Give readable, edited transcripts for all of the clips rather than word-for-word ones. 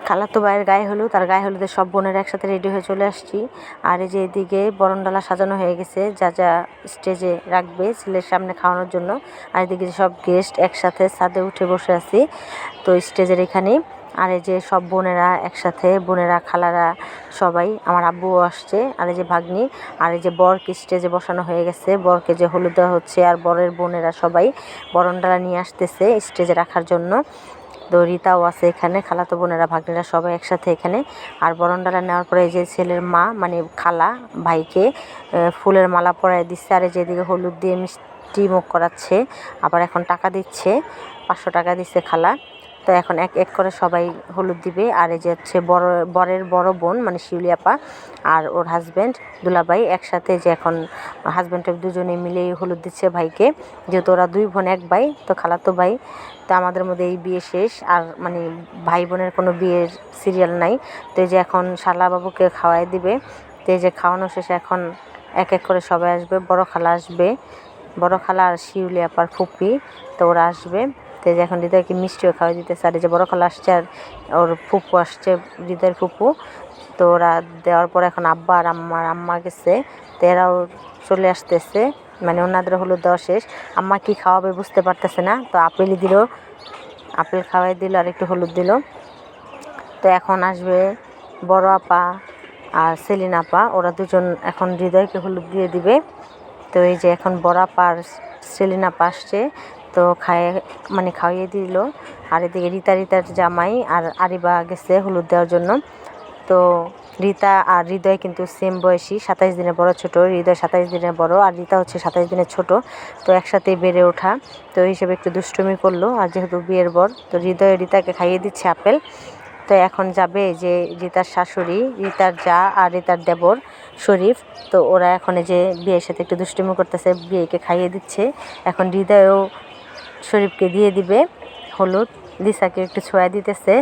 খালাতো ভাইয়ের গায়ে হলুদ, আর গায়ে হলুদের সব বোনেরা একসাথে রেডি হয়ে চলে আসছি। আর এই যে এদিকে বরণডালা সাজানো হয়ে গেছে, যা যা স্টেজে রাখবে ছেলের সামনে খাওয়ানোর জন্য। আর এদিকে সব গেস্ট একসাথে ছাদে উঠে বসে আছি তো স্টেজের এখানে। আর এই যে সব বোনেরা একসাথে, বোনেরা খালারা সবাই, আমার আব্বুও আসছে। আর এই যে ভাগ্নি, আর এই যে বরকে স্টেজে বসানো হয়ে গেছে, বরকে যে হলুদ দেওয়া হচ্ছে। আর বরের বোনেরা সবাই বরণডালা নিয়ে আসতেছে স্টেজে রাখার জন্য। তো রীতাও আছে এখানে, খালাতো বোনেরা ভাগ্নিরা সবাই একসাথে এখানে। আর বরণডালা নেওয়ার পরে এই যে ছেলের মা মানে খালা ভাইকে ফুলের মালা পরায় দিচ্ছে। আর এই যে এদিকে হলুদ দিয়ে মিষ্টি মুখ করাচ্ছে, আবার এখন টাকা দিচ্ছে, 500 টাকা দিচ্ছে খালা। তো এখন এক এক করে সবাই হলুদ দিবে। আর এই যে হচ্ছে বরের বড় বোন মানে শিউলি আপা আর ওর হাজব্যান্ড দুলাভাই একসাথে, যে এখন হাজব্যান্ড দুজনে মিলেই হলুদ দিচ্ছে ভাইকে, যেহেতু ওরা 2 বোন 1 ভাই, তো খালাতো ভাই। তো আমাদের মধ্যে এই বিয়ে শেষ, আর মানে ভাই বোনের কোনো বিয়ের সিরিয়াল নাই। তো এই যে এখন শালা বাবুকে খাওয়াই দিবে। তো এই যে খাওয়ানো শেষে এখন এক এক করে সবাই আসবে। বড় খালা আসবে, বড় খালা আর শিউলি আপার ফুপি, তো ওরা আসবে। তো এই যে এখন হৃদয়কে মিষ্টিও খাওয়াই দিতেছে। আর এই যে বড় খালা আসছে আর ওর ফুপু আসছে, হৃদয়ের ফুপু। তো ওরা দেওয়ার পর এখন আব্বা আর আম্মা গেছে, তো এরাও চলে আসতেছে, মানে ওনাদের হলুদ দেওয়া শেষ। আম্মা কি খাওয়াবে বুঝতে পারতেছে না, তো আপেলই দিল, আপেল খাওয়াই দিল আর একটু হলুদ দিল। তো এখন আসবে বড় আপা আর সেলিন আপা, ওরা দুজন এখন হৃদয়কে হলুদ দিয়ে দিবে। তো এই যে এখন বড় আপা আর সেলিন আপা আসছে, তো খাইয়ে দিল। আর এদিকে রিতার জামাই আর আরিবা গেছে হলুদ দেওয়ার জন্য। তো রিতা আর হৃদয় কিন্তু সেম বয়সী, 27 দিনের বড় ছোট। হৃদয় 27 দিনের বড় আর রিতা হচ্ছে 27 দিনের ছোট। তো একসাথেই বেড়ে ওঠা, তো এই হিসেবে একটু দুষ্টুমি করলো। আর যেহেতু বিয়ের বর, তো হৃদয় রিতাকে খাইয়ে দিচ্ছে আপেল। তো এখন যাবে যে রিতার শাশুড়ি, রিতার জা আর রিতার দেবর শরীফ, তো ওরা এখন এই যে বিয়ের সাথে একটু দুষ্টুমি করতেছে, বিয়েকে খাইয়ে দিচ্ছে। এখন হৃদয়ও শরীফকে দিয়ে দিবে হলুদ, লিসাকে একটু ছোঁয়া দিতেছে,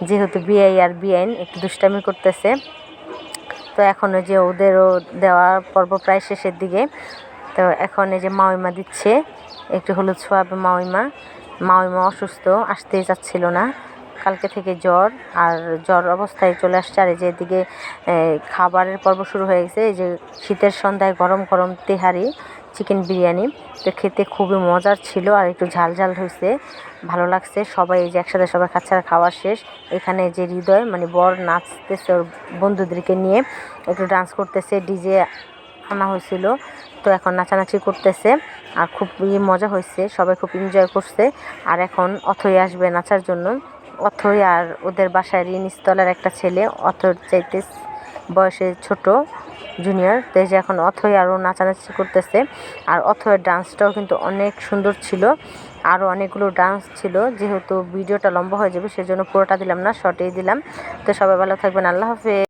যেহেতু বিআই আর বিআইন একটু দুষ্টামি করতেছে। তো এখন ওই যে ওদেরও দেওয়ার পর্ব প্রায় শেষের দিকে। তো এখন এই যে মাওইমা দিচ্ছে, একটু হলুদ ছোঁয়াবে মাওইমা অসুস্থ, আসতেই চাচ্ছিল না, কালকে থেকে জ্বর, আর জ্বর অবস্থায় চলে আসছে। আর এই যে এদিকে খাবারের পর্ব শুরু হয়ে গেছে। এই যে শীতের সন্ধ্যায় গরম গরম তেহারি চিকেন বিরিয়ানি, তো খেতে খুবই মজার ছিল, আর একটু ঝাল ঝাল হয়েছে, ভালো লাগছে। সবাই এই যে একসাথে সবাই খাচ্ছে, আর খাওয়া শেষ। এখানে যে হৃদয় মানে বর নাচতেছে ওর বন্ধুদেরকে নিয়ে, একটু ডান্স করতেছে, ডিজে আনা হয়েছিল, তো এখন নাচানাচি করতেছে, আর খুব মজা হয়েছে, সবাই খুব এনজয় করছে। আর এখন অথই আসবে নাচার জন্য, অথই আর ওদের বাসায় রিনিস্তলার একটা ছেলে, অথর চাইতে বয়সে ছোট, জুনিয়র। তো এই যে এখন অথই আরও নাচানাচি করতেছে। আর অথয়ের ডান্সটাও কিন্তু অনেক সুন্দর ছিল, আরও অনেকগুলো ডান্স ছিল। যেহেতু ভিডিওটা লম্বা হয়ে যাবে সেজন্য পুরোটা দিলাম না, শর্টেই দিলাম। তো সবাই ভালো থাকবেন, আল্লাহ হাফেজ।